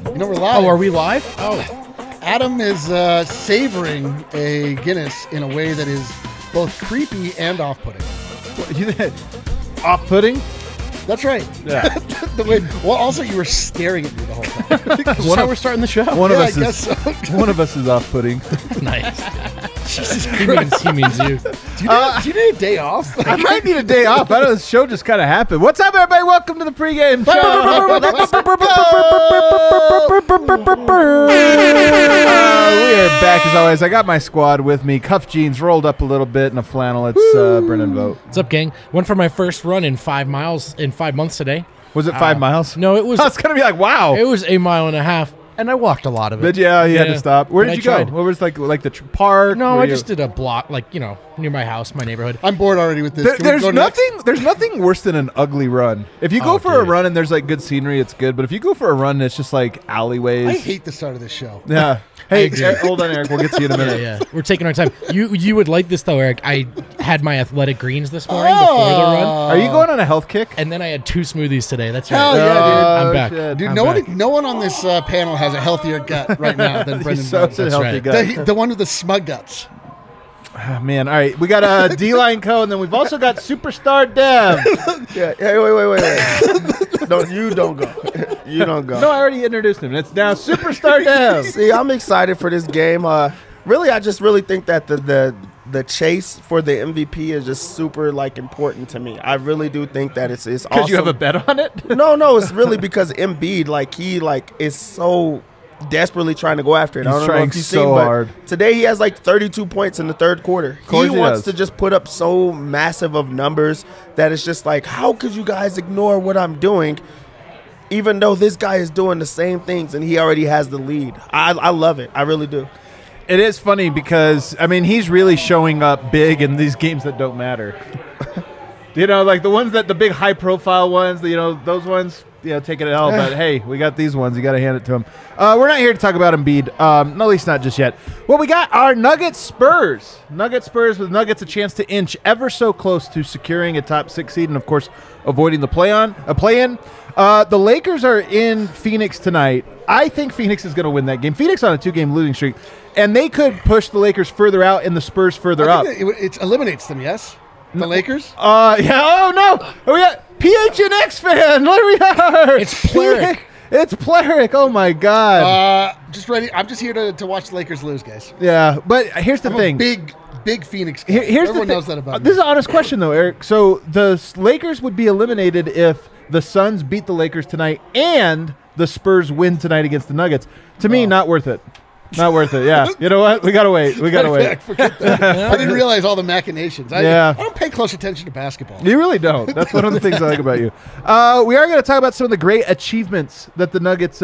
You know we're live. Oh, are we live? Oh. Adam is savoring a Guinness in a way that is both creepy and off-putting. Off-putting? That's right. Yeah. Well, also you were staring at me the whole time. That's how we're starting the show. One I guess so. One of us is off-putting. Nice. Jesus He Christ. means you. Do you need a day off? I might need a day off. I know the show just kind of happened. What's up, everybody? Welcome to the pregame show. We are back as always. I got my squad with me. Cuff jeans rolled up a little bit in a flannel. It's Brennan Vogt. What's up, gang? Went for my first run in 5 miles in 5 months today. Was it 5 miles? No, it was. I was gonna be like, wow. It was 1.5 miles, and I walked a lot of it. But yeah, you had to stop. Where But did you I go? tried. What was like the park? No, Were I you- just did a block, near my house, my neighborhood. I'm bored already with this. Can we There's go next? nothing worse than an ugly run. If you go for a dude. run and there's like good scenery, it's good. But if you go for a run and it's just like alleyways, I hate the start of this show. yeah. Hey, agree. Eric, hold on, Eric. We'll get to you in a minute. Yeah, we're taking our time. You would like this though, Eric. I had my athletic greens this morning before the run, Are you going on a health kick? and then I had 2 smoothies today. That's Hell right. yeah, I'm back. shit. Dude, I'm no back. one on this panel has a healthier gut right now than Brendan. He's such a does. healthy right. guy. The one with the smug guts. Oh, man, all right. We got a D-line co, and then we've also got Superstar Dev. Yeah. Hey, wait. No, you don't go. You don't go. No, I already introduced him. It's now Superstar Dev. See, I'm excited for this game. Really, I just really think that the chase for the MVP is just super important to me. I really do think that it's awesome. Because you have a bet on it? No, it's really because Embiid he is so desperately trying to go after it. I He's don't know trying if you've so seen, but hard. today he has 32 points in the third quarter. course He he wants does. to just put up so massive of numbers that it's just how could you guys ignore what I'm doing? Even though this guy is doing the same things and he already has the lead. I love it. I really do. It is funny because, I mean, he's really showing up big in these games that don't matter. The ones the big high-profile ones, those ones, take it at L. But, hey, we got these ones. You got to hand it to him. We're not here to talk about Embiid, at least not just yet. Well, we got our Nuggets Spurs. Nuggets Spurs with Nuggets a chance to inch ever so close to securing a top 6 seed and, of course, avoiding the play-in. The Lakers are in Phoenix tonight. I think Phoenix is going to win that game. Phoenix on a 2-game losing streak. And they could push the Lakers further out and the Spurs further up. It eliminates them, yes? The Lakers? Yeah. Oh, no. Oh, we got PHNX fan. There we are. It's Pleric. It's Pleric. Oh, my God. Just ready. I'm just here to watch the Lakers lose, guys. Yeah. But here's the I'm thing. a big Phoenix guy. Here's Everyone the thing. knows that about This me. is an honest question, though, Eric. So the Lakers would be eliminated if the Suns beat the Lakers tonight and the Spurs win tonight against the Nuggets. To me, not worth it. Not worth it. Yeah. You know what? We got to wait. Forget that. I didn't realize all the machinations. I don't pay close attention to basketball. You really don't. That's one of the things I like about you. We are going to talk about some of the great achievements that the Nuggets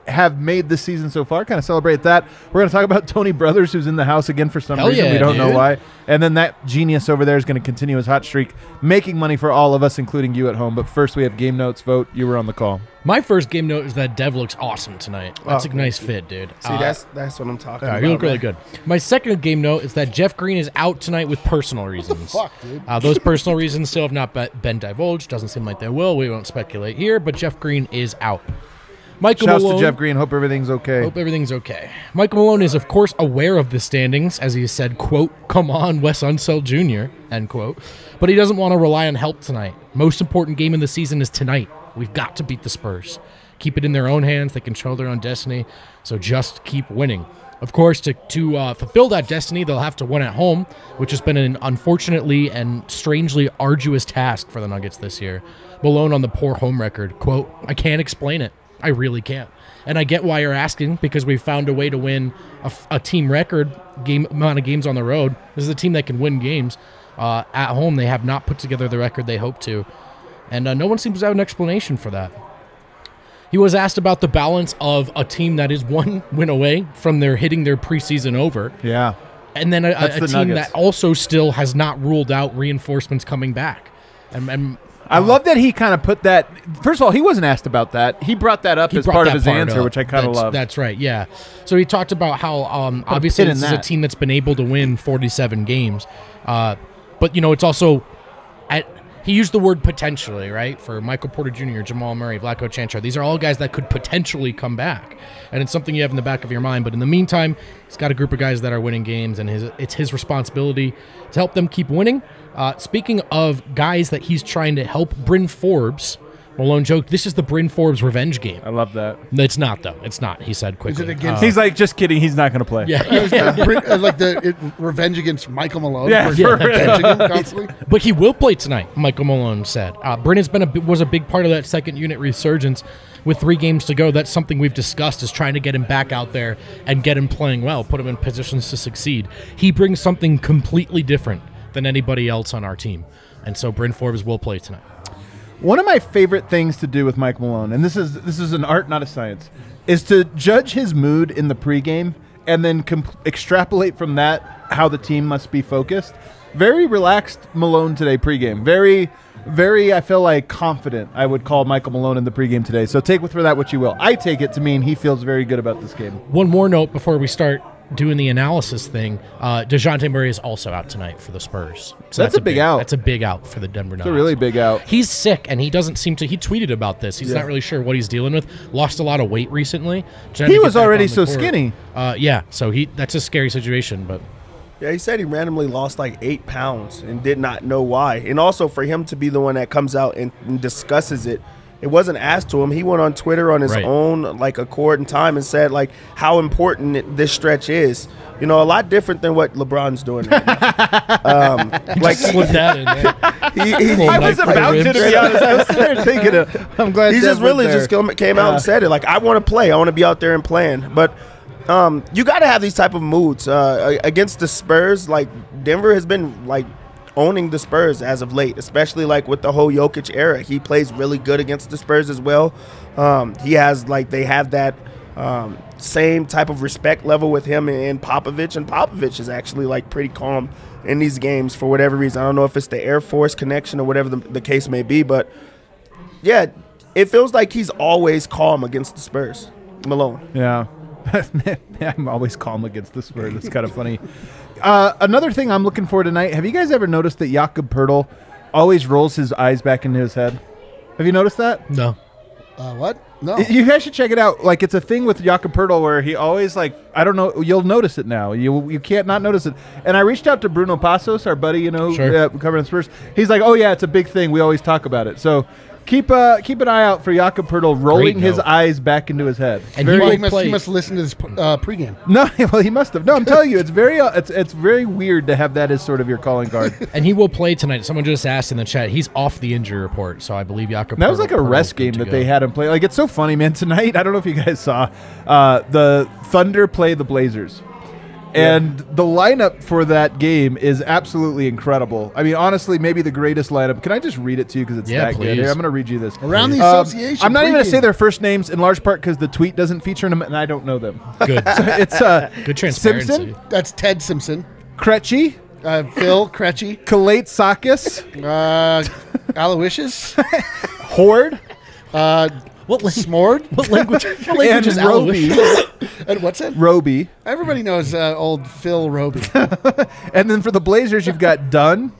have made this season so far. Kind of celebrate that. We're going to talk about Tony Brothers, who's in the house again for some reason. Yeah, we don't know dude. why. And then that genius over there is going to continue his hot streak, making money for all of us, including you at home. But first, we have game notes. Vote. You were on the call. My first game note is that Dev looks awesome tonight. That's a nice fit, dude. See, that's what I'm talking about. You look really man. good. My second game note is that Jeff Green is out tonight with personal reasons. Fuck, dude. Those personal reasons still have not been divulged. Doesn't seem like they will. We won't speculate here, but Jeff Green is out. Michael Shouts Malone. to Jeff Green. Hope everything's okay. Hope everything's okay. Michael Malone is, of course, aware of the standings, as he said, quote, "Come on, Wes Unseld Jr., end quote. But he doesn't want to rely on help tonight. Most important game in the season is tonight. We've got to beat the Spurs. Keep it in their own hands. They control their own destiny, so just keep winning. Of course, to fulfill that destiny, they'll have to win at home, which has been an unfortunately and strangely arduous task for the Nuggets this year. Malone on the poor home record, quote, "I can't explain it. I really can't. And I get why you're asking, because we found a way to win a team record amount of games on the road. This is a team that can win games. At home, they have not put together the record they hope to. And no one seems to have an explanation for that." He was asked about the balance of a team that is one win away from hitting their preseason over. Yeah. And then a the team Nuggets. that also still has not ruled out reinforcements coming back. And I love that he kind of put that. First of all, he wasn't asked about that. He brought that up as brought part of that his answer, up. which I kind of love. That's right, yeah. So he talked about how obviously pin in this is a that. team that's been able to win 47 games. But, it's also he used the word potentially, right? For Michael Porter Jr., Jamal Murray, Vlatko Čančar. These are all guys that could potentially come back. And it's something you have in the back of your mind. But in the meantime, he's got a group of guys that are winning games, and it's his responsibility to help them keep winning. Speaking of guys that he's trying to help, Bryn Forbes, Malone joked, this is the Bryn Forbes revenge game. I love that. It's not, though. It's not, he said quickly. Is it against He's like, just kidding. He's not going to play. Yeah. like the revenge against Michael Malone? Yeah, for for real. benching him constantly? But he will play tonight, Michael Malone said. Bryn was a big part of that second unit resurgence. With 3 games to go, that's something we've discussed, is trying to get him back out there and get him playing well, put him in positions to succeed. He brings something completely different than anybody else on our team. And so Bryn Forbes will play tonight. One of my favorite things to do with Mike Malone, and this is an art, not a science, is to judge his mood in the pregame and then extrapolate from that how the team must be focused. Very relaxed Malone today pregame. Very, I feel like, confident, I would call Michael Malone in the pregame today. So take for that what you will. I take it to mean he feels very good about this game. One more note before we start doing the analysis thing. DeJounte Murray is also out tonight for the Spurs. So that's a big out. That's a big out for the Denver Nuggets. It's a really big out. He's sick, and he doesn't seem to. He tweeted about this. He's not really sure what he's dealing with. Lost a lot of weight recently. He was already so skinny. Yeah, so that's a scary situation. But yeah, he said he randomly lost like 8 pounds and did not know why. And also for him to be the one that comes out and discusses it, it wasn't asked to him. He went on Twitter on his own accord and time and said how important this stretch is. A lot different than what LeBron's doing right now. slip that in there. I was about to be honest. I was sitting there thinking of, I'm glad he Dev just really went there. just came out and said it. I want to play. I want to be out there and playing. But you got to have these type of moods. Against the Spurs, Denver has been owning the Spurs as of late, especially with the whole Jokic era. He plays really good against the Spurs as well. He has they have that same type of respect level with him and Popovich, and Popovich is actually pretty calm in these games for whatever reason. I don't know if it's the Air Force connection or whatever the case may be, but yeah, it feels like he's always calm against the Spurs. Malone. Yeah. I'm always calm against the Spurs. It's kind of funny. Another thing I'm looking for tonight, have you guys ever noticed that Jakob Poeltl always rolls his eyes back into his head? Have you noticed that? No. What? No. You guys should check it out. It's a thing with Jakob Poeltl where he always I don't know, you'll notice it now. You can't not notice it. And I reached out to Bruno Passos, our buddy, Sure. covering the Spurs. He's like, oh yeah, it's a big thing. We always talk about it. So keep an eye out for Jakob Poeltl rolling his eyes back into his head. And he must listen to this pregame. No, well, he must have. No, I'm telling you, it's very weird to have that as sort of your calling card. And he will play tonight. Someone just asked in the chat. He's off the injury report, so I believe Jakob. That was a rest game that they had him play. It's so funny, man. Tonight, I don't know if you guys saw, the Thunder play the Blazers. And the lineup for that game is absolutely incredible. I mean, honestly, maybe the greatest lineup. Can I just read it to you because it's that good? Here, I'm going to read you this. Around the association. I'm not even going to say their first names in large part because the tweet doesn't feature them, and I don't know them. Good. So it's good transparency. Simpson. That's Ted Simpson. Krejci. Phil Krejci. Kalaitzakis. Aloysius. Horde. Smord. What language is Roby. And what's it? Roby. Everybody knows old Phil Roby. And then for the Blazers, you've got Dunn,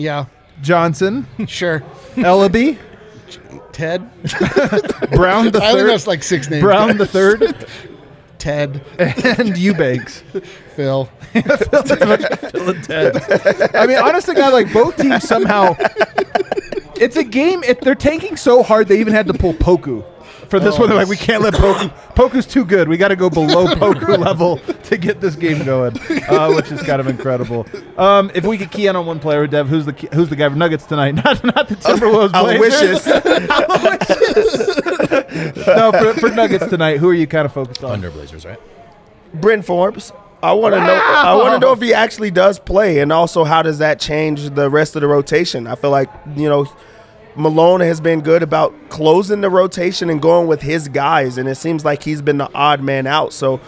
Yeah, Johnson, sure. Ellaby, Ted. Brown the I only know third, it's like 6 names. Brown the third, Ted. and Eubanks. Phil. Phil and Ted. I mean, honestly, God, both teams somehow. It's a game. They're tanking so hard they even had to pull Poku for this one. They're we can't let Poku. Poku's too good. We got to go below Poku level to get this game going, which is kind of incredible. If we could key in on one player, Dev, who's the guy for Nuggets tonight? Not the Timberwolves. Blazers. No, for Nuggets tonight, who are you kind of focused on? Thunder Blazers, right? Bryn Forbes. I want to know. I want to know if he actually does play, and also how does that change the rest of the rotation? I feel like Malone has been good about closing the rotation and going with his guys, and it seems like he's been the odd man out. So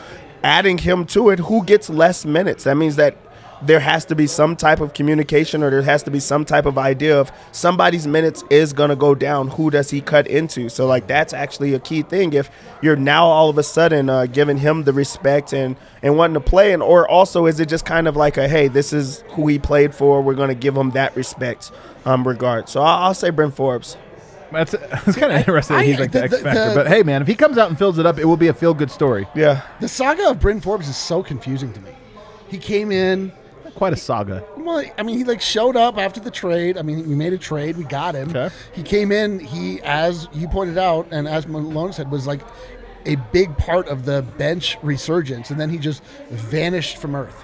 adding him to it, who gets less minutes? That means that there has to be some type of communication, or there has to be some type of idea of somebody's minutes is going to go down. Who does he cut into? So, like, that's actually a key thing. If you're now all of a sudden giving him the respect and wanting to play, and or also is it just kind of like a, hey, this is who he played for, we're going to give him that respect regard. So I'll say Bryn Forbes. It's kind of interesting that he's like the X factor. But, hey, man, if he comes out and fills it up, it will be a feel-good story. Yeah. The saga of Bryn Forbes is so confusing to me. He came in. Quite a saga. Well, I mean, he like showed up after the trade. I mean, we made a trade. We got him. Okay. He came in. He, as you pointed out, and as Malone said, was like a big part of the bench resurgence, and then he just vanished from earth.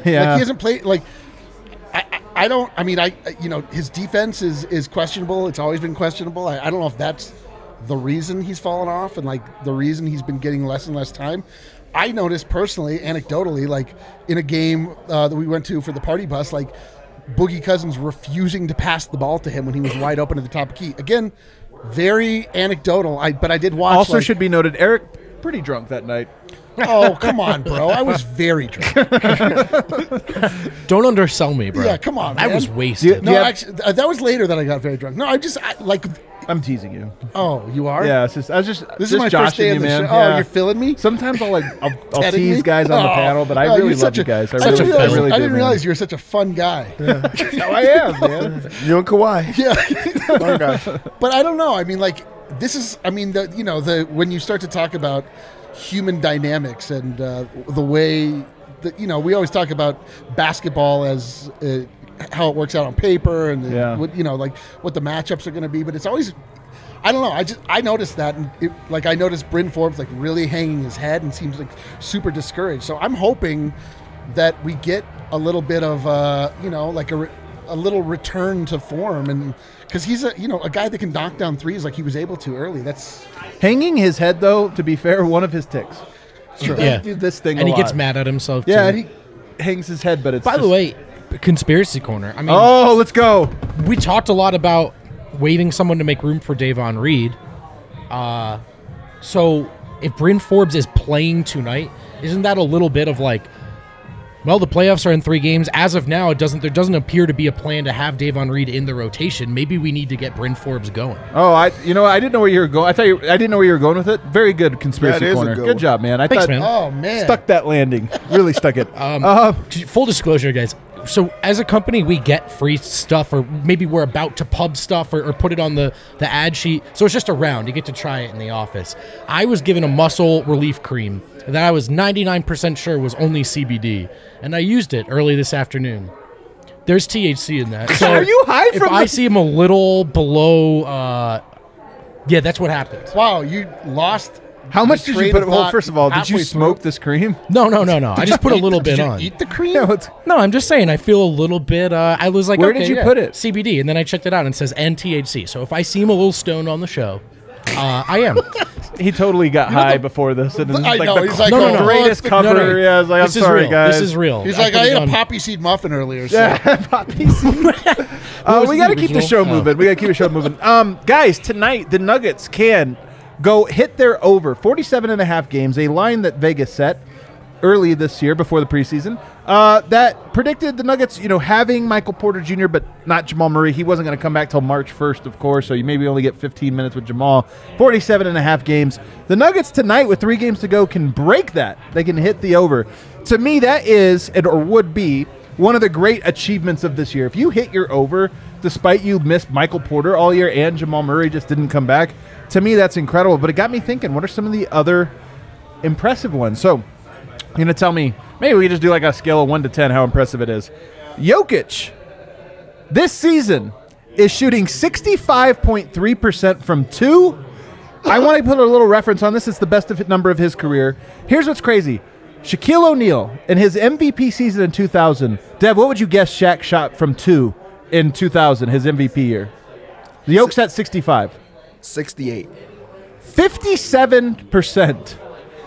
Yeah. Like, he hasn't played. Like, I don't. I mean, his defense is questionable. It's always been questionable. I don't know if that's the reason he's fallen off, and like the reason he's been getting less and less time. I noticed personally, anecdotally, like in a game that we went to for the party bus, like Boogie Cousins refusing to pass the ball to him when he was wide open at the top of key. Again, very anecdotal. But I did watch. Also, should be noted, Eric pretty drunk that night. Oh, come on, bro! I was very drunk. Don't undersell me, bro. Yeah, come on, man. I was wasted. No, actually, that was later that I got very drunk. No, I'm teasing you. Oh, you are? Yeah, I was just. This is my first day you, of the man. show. Yeah. Oh, you're feeling me? Sometimes I'll Teasing tease me? guys on the panel, but I really love you guys. I really do. I didn't realize you were such a fun guy. Yeah. Oh, I am, man. You and Kawhi. Yeah. But I don't know. I mean, like, this is. I mean, when you start to talk about human dynamics and the way that we always talk about basketball as how it works out on paper and what the matchups are going to be, but it's always. I don't know. I noticed that, and I noticed Bryn Forbes like really hanging his head and seems like super discouraged. So I'm hoping that we get a little bit of a little return to form, and because he's a guy that can knock down threes like he was able to early. That's hanging his head, though. To be fair, one of his ticks. true. Yeah, do this thing, and he gets mad at himself. Yeah, too. and he hangs his head, but it's. By the way, conspiracy corner. I mean, oh, let's go. We talked a lot about waiting someone to make room for Davon Reed. So if Bryn Forbes is playing tonight, isn't that a little bit of like, well, the playoffs are in 3 games. As of now, there doesn't appear to be a plan to have Davon Reed in the rotation. Maybe we need to get Bryn Forbes going. Oh, I didn't know where you were going. I didn't know where you were going with it. Very good conspiracy corner. Good job, man. Thanks, man. Oh man, stuck that landing. Really stuck it. Full disclosure, guys. So as a company, we get free stuff, or maybe we're about to pub stuff or put it on the ad sheet. So it's just around. You get to try it in the office. I was given a muscle relief cream that I was 99% sure was only CBD, and I used it early this afternoon. There's THC in that. So are you high from If I see him a little below, yeah, that's what happened. wow, you lost. How much did you put? Well, first of all, did you halfway smoke through. this cream? No. I just put a little bit Did you on. eat the cream? No, I'm just saying I feel a little bit. I was like, Where okay, did you yeah, put it? CBD, and then I checked it out and it says and THC. So if I see him a little stoned on the show, I am. He totally got high before this. And I know, the he's like, No. greatest cover. No. Yeah, I was like, I'm This is sorry, real. guys. This is real. He's like, put I it ate a on- poppy seed muffin earlier. So. Yeah, poppy seed. We got to keep the show moving. We got to keep the show moving. Guys, tonight the Nuggets can go hit their over 47.5 games, a line that Vegas set early this year before the preseason that predicted the Nuggets, having Michael Porter Jr., but not Jamal Murray. He wasn't going to come back till March 1st, of course, so you maybe only get 15 minutes with Jamal. 47.5 games. The Nuggets tonight, with 3 games to go, can break that. They can hit the over. To me, that is, or would be, one of the great achievements of this year. If you hit your over, despite you missed Michael Porter all year and Jamal Murray just didn't come back, to me, that's incredible. But it got me thinking, what are some of the other impressive ones? So, you're going to tell me, maybe we just do like a scale of 1 to 10 how impressive it is. Jokic, this season, is shooting 65.3% from 2. I want to put a little reference on this. It's the best number of his career. Here's what's crazy. Shaquille O'Neal, in his MVP season in 2000, Dev, what would you guess Shaq shot from 2 in 2000, his MVP year? The Oaks at 65. 68. 57%.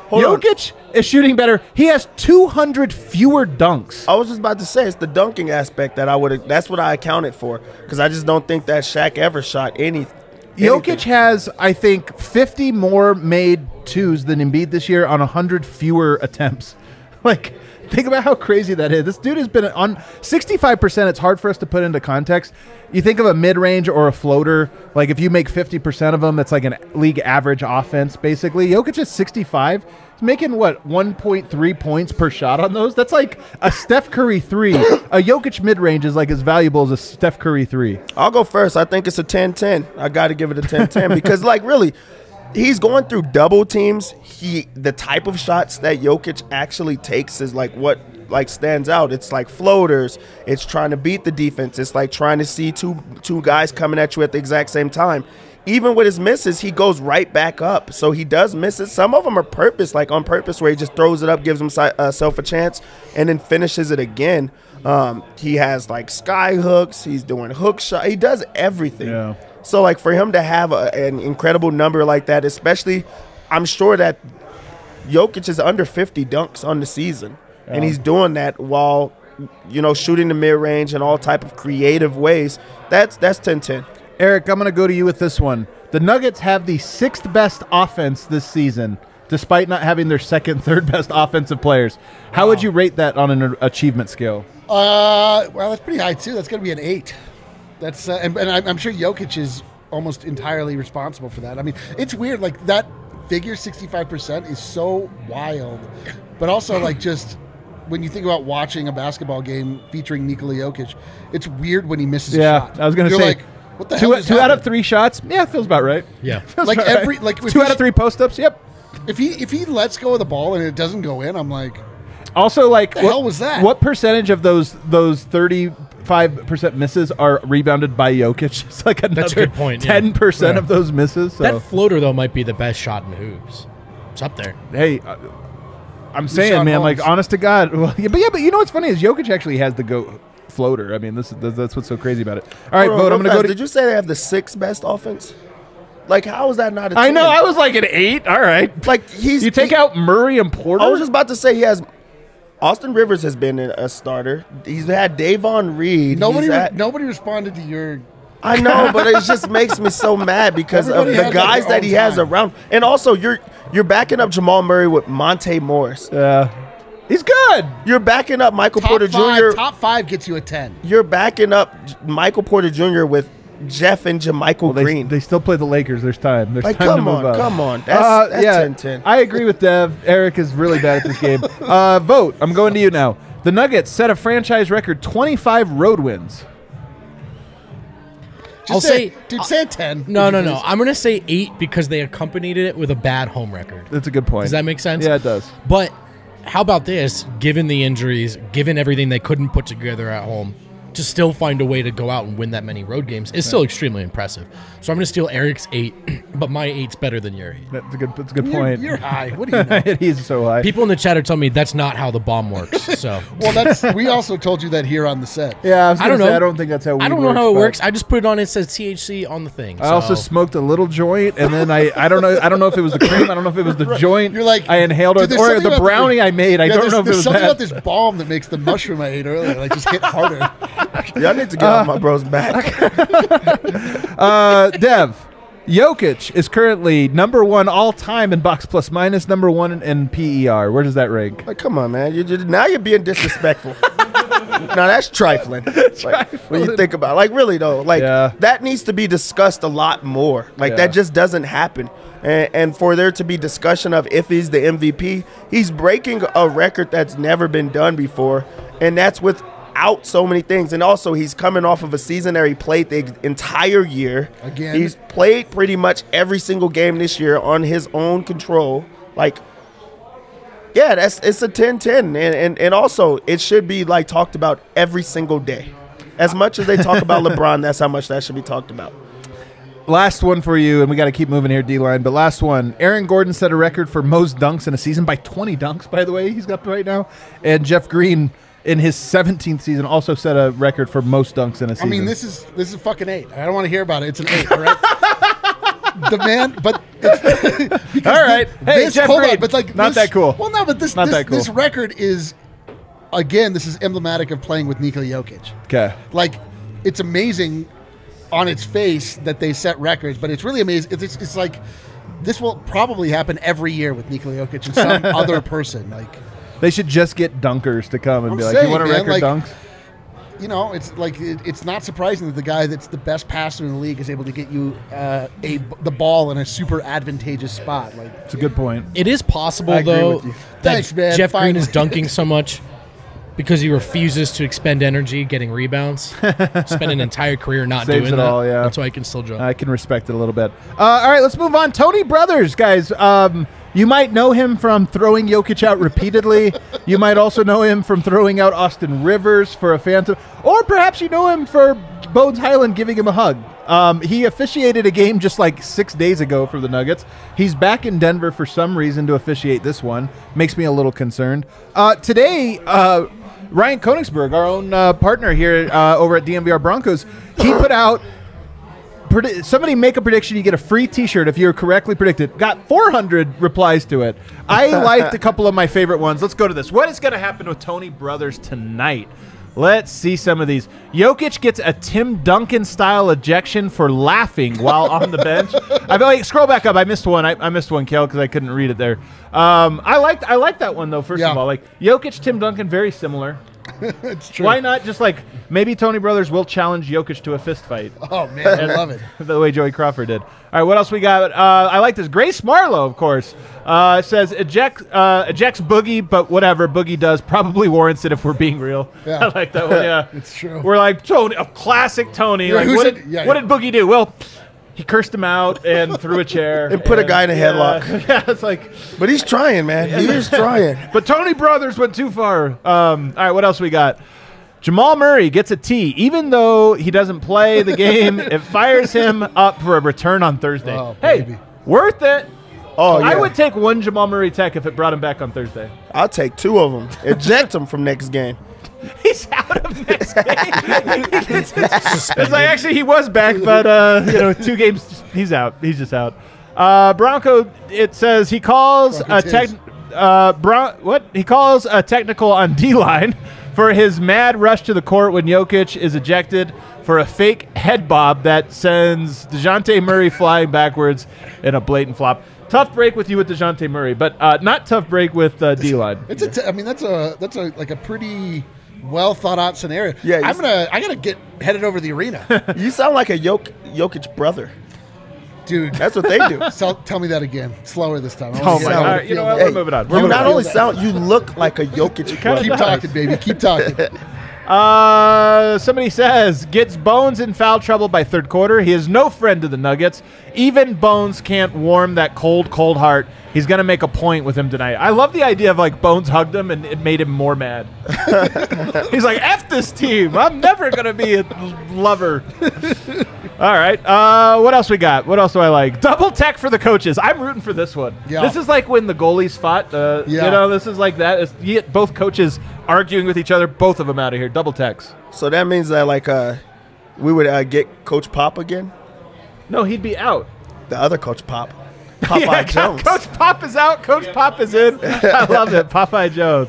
Hold on. Jokic is shooting better. He has 200 fewer dunks. I was just about to say it's the dunking aspect that's what I accounted for, because I just don't think that Shaq ever shot anything. Jokic has, I think, 50 more made 2s than Embiid this year on 100 fewer attempts. Like, Think about how crazy that is. This dude has been on 65%. It's hard for us to put into context. You think of a mid-range or a floater. Like if you make 50% of them, that's like an league average offense, basically. Jokic is 65. He's making, what, 1.3 points per shot on those? That's like a Steph Curry 3. A Jokic mid-range is like as valuable as a Steph Curry 3. I'll go first. I think it's a 10-10. I got to give it a 10-10 because, like, really, he's going through double teams. The type of shots that Jokic actually takes is like what like stands out. It's like floaters. It's trying to beat the defense. It's like trying to see two guys coming at you at the exact same time. Even with his misses, he goes right back up. So he does miss it. Some of them are purpose, like on purpose, where he just throws it up, gives himself a chance, and then finishes it again. He has like sky hooks. He's doing hook shot. He does everything. Yeah. So like for him to have an incredible number like that, especially, I'm sure that Jokic is under 50 dunks on the season, and he's doing that while, you know, shooting the mid range in all type of creative ways. That's 10-10. Eric, I'm going to go to you with this one. The Nuggets have the 6th best offense this season, despite not having their second, third best offensive players. How would you rate that on an achievement scale? Well, that's pretty high too. That's going to be an 8. That's and I'm sure Jokic is almost entirely responsible for that. I mean, it's weird. Like that figure, 65% is so wild, but also like just when you think about watching a basketball game featuring Nikola Jokic, it's weird when he misses a shot. I was going to say. Like, what the hell two out of 3 shots? Yeah, feels about right. Yeah. Like every right. Like 2 out of 3 post-ups? Yep. If he lets go of the ball and it doesn't go in, I'm like, also, like, what the hell was that? What percentage of those 35% misses are rebounded by Jokic? It's like another That's a good point, 10% of those misses. So. That floater, though, might be the best shot in hoops. It's up there. Hey, I'm saying, man, like, honest to God. Well, but you know what's funny is Jokic actually has the GOAT floater. I mean, that's what's so crazy about it. All right, Vogt, I'm going to go to... Did you say they have the 6th best offense? Like, how is that not a 10? I know. I was like an 8. All right. Like, you take out Murray and Porter? I was just about to say he has... Austin Rivers has been a starter. He's had Davon Reed. Nobody responded to your... I know, but it just makes me so mad because of the guys that he has around. And also, you're backing up Jamal Murray with Monte Morris. Yeah. He's good. You're backing up Michael Porter Jr. Top 5 gets you a 10. You're backing up Michael Porter Jr. with Jeff and JaMychal Green. They still play the Lakers. There's time. There's like, time to move up. Come on. That's 10-10. I agree with Dev. Eric is really bad at this game. Vogt, I'm going to you now. The Nuggets set a franchise record 25 road wins. Say a 10. No. I'm going to say 8 because they accompanied it with a bad home record. That's a good point. Does that make sense? Yeah, it does. But how about this? Given the injuries, given everything they couldn't put together at home, to still find a way to go out and win that many road games is still extremely impressive. So I'm going to steal Eric's 8, but my 8's better than your 8. That's a good point. You're high. What do you know? He's so high. People in the chat are telling me that's not how the bomb works. So well, we also told you that here on the set. Yeah, I don't know. I don't think that's how weed I don't know how it works. I just put it on. It says THC on the thing. I also smoked a little joint, and then I don't know. I don't know if it was the cream. I don't know if it was the joint. You're like, I inhaled it, or the brownie I made. I don't know if it was something that. about this balm that makes the mushroom I ate earlier like just hit harder. Yeah, I need to get off my bro's back. Dev, Jokic is currently number 1 all time in box plus minus, number 1 in PER. Where does that rank? Like, come on, man. Now you're being disrespectful. Now that's trifling. Like, when you think about it. Like, really, though. Like, that needs to be discussed a lot more. Like, that just doesn't happen. And for there to be discussion of if he's the MVP, he's breaking a record that's never been done before. And that's without so many things. And also, he's coming off of a season that he played the entire year. Again. He's played pretty much every single game this year on his own control. Like, yeah, it's a 10-10. And also, it should be, like, talked about every single day. As much as they talk about LeBron, that's how much that should be talked about. Last one for you, and we got to keep moving here, D-line. But last one, Aaron Gordon set a record for most dunks in a season by 20 dunks, by the way, he's got right now. And Jeff Green, in his 17th season, also set a record for most dunks in a season. I mean, this is fucking 8. I don't want to hear about it. It's an 8, all right? The man, but all right. Hey, Jeff Green, but like not that cool. Well, no, but this record is, again, this is emblematic of playing with Nikola Jokic. Okay, like it's amazing on its face that they set records, but it's really amazing. It's like this will probably happen every year with Nikola Jokic and some other person. Like, They should just get dunkers to come and I'm be like, saying, you want to man, record like, dunks? You know, it's like it's not surprising that the guy that's the best passer in the league is able to get you the ball in a super advantageous spot. Like, It's a good point. It is possible, I agree though, with you. that Thanks, man. Jeff Green is Finally. dunking so much because he refuses to expend energy getting rebounds. Spend an entire career not Saves doing it that. all, yeah. That's why he can still jump. I can respect it a little bit. All right, let's move on. Tony Brothers, guys. You might know him from throwing Jokic out repeatedly. You might also know him from throwing out Austin Rivers for a phantom. Or perhaps you know him for Bones Highland giving him a hug. He officiated a game just like 6 days ago for the Nuggets. He's back in Denver for some reason to officiate this one. Makes me a little concerned. Today, Ryan Koenigsberg, our own partner here over at DNVR Broncos, he put out somebody make a prediction, you get a free t-shirt if you're correctly predicted. Got 400 replies to it. I liked a couple of my favorite ones. Let's go to this. What is going to happen with Tony Brothers tonight? Let's see some of these. Jokic gets a Tim Duncan-style ejection for laughing while on the bench. I feel like, scroll back up. I missed one. I missed one, Kel, because I couldn't read it there. I like that one, though, first of all. Like, Jokic, Tim Duncan, very similar. it's true. Why not just like maybe Tony Brothers will challenge Jokic to a fist fight? Oh man, I love it. The way Joey Crawford did. All right, what else we got? I like this. Grace Marlowe, of course, says ejects Boogie, but whatever Boogie does probably warrants it if we're being real. Yeah. I like that one. Yeah, It's true. We're like Tony, a classic Tony. Yeah, Like who's what it? did Yeah, what yeah. did Boogie do? Well, he cursed him out and threw a chair And put a guy in a headlock. Yeah, it's like. But he's trying, man. He is trying. But Tony Brothers went too far. All right, what else we got? Jamal Murray gets a T. Even though he doesn't play the game, it fires him up for a return on Thursday. Oh, hey, baby. worth it. Oh, yeah. I would take one Jamal Murray tech if it brought him back on Thursday. I'll take 2 of them. Eject him from next game. He's out of next game. It's like, actually, he was back, but 2 games, he's out. He's just out. Bronco, it says he calls he calls a technical on D-line for his mad rush to the court when Jokic is ejected for a fake head bob that sends DeJounte Murray flying backwards in a blatant flop. Tough break with you with DeJounte Murray, but not tough break with D-line. I mean, that's a like a pretty well thought out scenario. Yeah, I gotta get headed over the arena, You sound like a Jokic brother. dude. That's what they do. So, tell me that again, slower this time. I Oh wanna my see how God. it All right, you know feels. what? We're moving on. We're You moving not on. only sound, you look like a Jokic brother. Keep talking, baby. Keep talking. Somebody says, gets Bones in foul trouble by third quarter. He is no friend to the Nuggets. Even Bones can't warm that cold, cold heart. He's going to make a point with him tonight. I love the idea of, like, Bones hugged him and it made him more mad. He's like, F this team. I'm never going to be a lover. All right. What else we got? What else do I like? Double tech for the coaches. I'm rooting for this one. Yeah. This is like when the goalies fought. This is like that. You get both coaches arguing with each other, both of them out of here. Double techs. So that means that, like, we would get Coach Pop again? No, he'd be out. The other Coach Pop. Popeye Jones. Coach Pop is out. Coach Pop is in. I love it. Popeye Jones.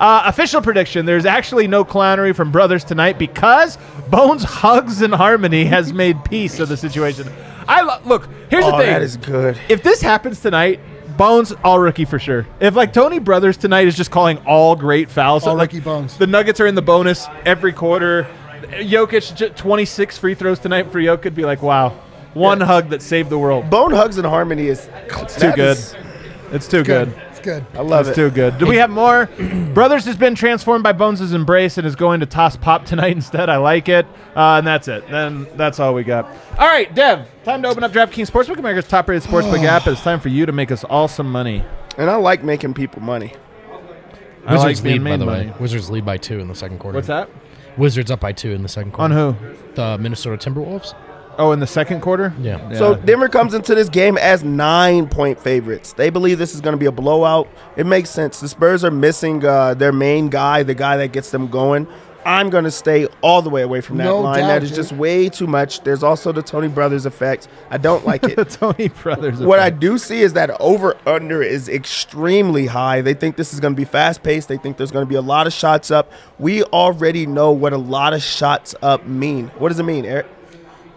Official prediction. There's actually no clownery from Brothers tonight because Bones' hugs and harmony has made peace of the situation. Look, here's the thing. That is good. If this happens tonight, Bones, all rookie for sure. If, like, Tony Brothers tonight is just calling all great fouls. All like, rookie Bones. The Nuggets are in the bonus every quarter. Jokic, 26 free throws tonight for Jokic. Be like, wow. One hug that saved the world. Bone Hugs and Harmony is Too good. It's too good. It's good. I love It's it. too good. Do we have more? Brothers has been transformed by Bones' embrace and is going to toss Pop tonight instead. I like it. And that's it. Then that's all we got. All right, Dev, time to open up DraftKings Sportsbook, America's top-rated sportsbook app. It's time for you to make us all some money. And I like making people money. I Wizards like being lead, by made the money. way. Wizards lead by 2 in the second quarter. What's that? Wizards up by 2 in the second On quarter. who? The Minnesota Timberwolves. Oh, in the second quarter? Yeah. So Denver comes into this game as 9-point favorites. They believe this is going to be a blowout. It makes sense. The Spurs are missing their main guy, the guy that gets them going. I'm going to stay all the way away from that No line. doubt, That is dude. just way too much. There's also the Tony Brothers effect. I don't like it. The Tony Brothers. What I effect. do see is that over-under is extremely high. They think this is going to be fast-paced. They think there's going to be a lot of shots up. We already know what a lot of shots up mean. What does it mean, Eric?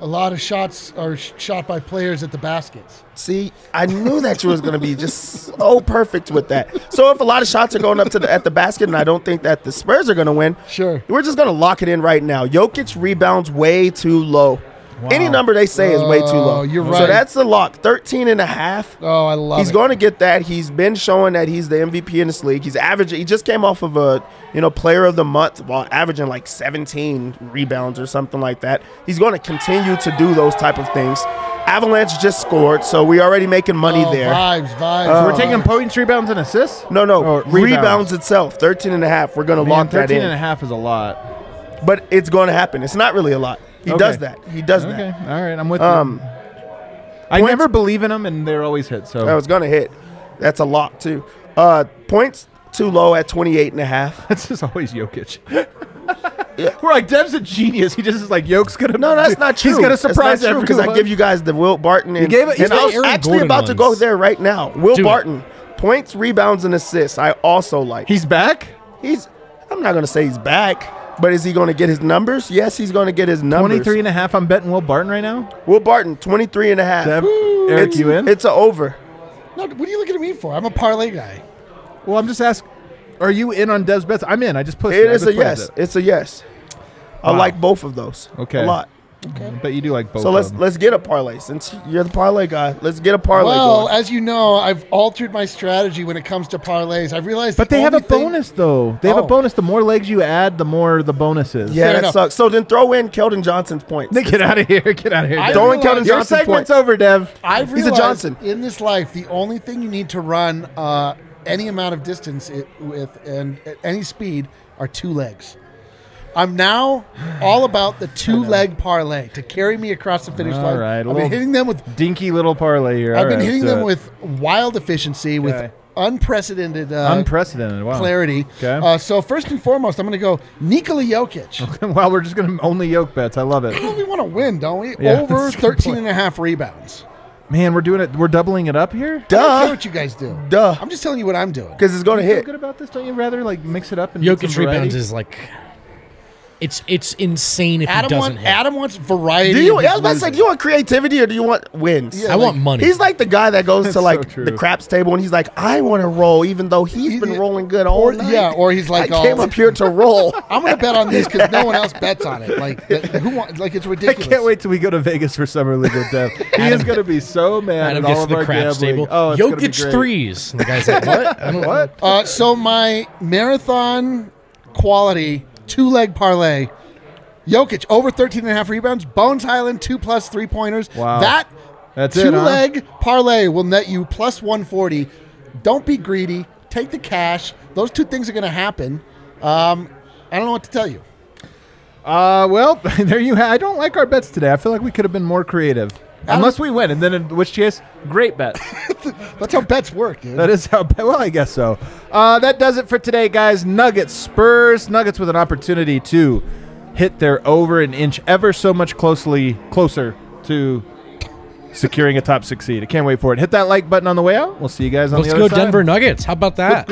A lot of shots are shot by players at the baskets. See, I knew that you was going to be just so perfect with that. So if a lot of shots are going up to at the basket, and I don't think that the Spurs are going to win, Sure. we're just going to lock it in right now. Jokic rebounds way too low. Wow. Any number they say is way too low. You're So right. that's the lock, 13.5. Oh, I love it. He's going to get that. He's been showing that he's the MVP in this league. He's averaging. He just came off of a player of the month while averaging like 17 rebounds or something like that. He's going to continue to do those type of things. Avalanche just scored, so we already making money there. Vibes. We're taking points, rebounds, and assists? No, Or rebounds itself, 13.5. We're going to lock that 13 in. and a half is a lot. But it's going to happen. It's not really a lot. He Okay. does that. He does Okay, that. all right, I'm with you. I points- never believe in them, and they're always hit. So That was going to hit. That's a lock, too. Points too low at 28.5. That's just always Jokic. We're like, Dev's a genius. He just is like, Yoke's gonna. No, that's not true. He's gonna surprise everyone. because I give you guys the Will Barton and, gave it- he's and I got was Aaron actually Gordon about to go ones. there right now. Will Do it. Barton, points, rebounds, and assists. I also like. He's back. I'm not gonna say he's back, but is he gonna get his numbers? Yes, he's gonna get his numbers. 23.5. I'm betting Will Barton right now. Will Barton, 23.5. Dev, Eric, It's, you in? it's a over. No, what are you looking at me for? I'm a parlay guy. Well, I'm just asking. Are you in on Dev's bets? I'm in. I just pushed It it. I is just a played yes. it. It's a yes. I Wow. like both of those. Okay. A lot. I bet you do like both. So of them. let's get a parlay. Since you're the parlay guy, let's get a parlay Well, going. as you know, I've altered my strategy when it comes to parlays. I've realized But the they have a only thing- bonus though. They have a Oh. bonus. The more legs you add, the more the bonus is. Yeah, Fair that enough. sucks. So then throw in Keldon Johnson's points. Get out of here. Get out of here. I Dev. Throw in realize- Keldon Your Johnson's segment's points. over, Dev. I've He's a realized Johnson. in this life, the only thing you need to run any amount of distance with and at any speed are two legs. I'm now all about the two-leg parlay to carry me across the finish All line. right, a I've little been hitting them with Dinky little parlay here. I've All been right, hitting let's do them it. with wild efficiency, with Okay. unprecedented Unprecedented. Wow. clarity. Okay. So first and foremost, I'm going to go Nikola Jokic. Wow, we're just gonna only yoke bets. I love it. Well, we want to win, don't we? Yeah, Over that's a good 13 and a half rebounds. Man, we're doing it. We're doubling it up here. I don't care Duh. what you guys do. Duh. I'm just telling you what I'm doing. Because it's going to You feel hit. good about this? Don't you rather like mix it up and get Jokic some variety? rebounds is like, it's insane if he doesn't hit. Adam wants variety. Do you? of I was about to say, losing. do you want creativity or do you want wins? Yeah. I want money. He's like the guy that goes to so like true. the craps table and he's like, I want to roll, even though he's been rolling good all or, night. yeah, or he's like, I came oh, up here to roll. I'm going to bet on this because no one else bets on it. Like, who want? Like, it's I ridiculous. can't wait till we go to Vegas for summer league with Dev. He is going to be so mad Adam at all gets of to the our craps gambling. table. Oh, it's gonna be Jokic great. threes. And the guy's like, what? I don't What? So my marathon quality two-leg parlay, Jokic over 13 and a half rebounds, Bones Highland 2+ 3-pointers. Wow. That's it, huh? two-leg parlay will net you plus 140. Don't be greedy. Take the cash. Those two things are going to happen. I don't know what to tell you. Well, there you have. I don't like our bets today. I feel like we could have been more creative. Unless we win, and then in which case, great bet. That's how bets work, dude. That is how. Well, I guess so. That does it for today, guys. Nuggets, Spurs, Nuggets with an opportunity to hit their over an inch ever so much closer to securing a top 6 seed. I can't wait for it. Hit that like button on the way out. We'll see you guys on Let's the go other side. Denver Nuggets. How about that?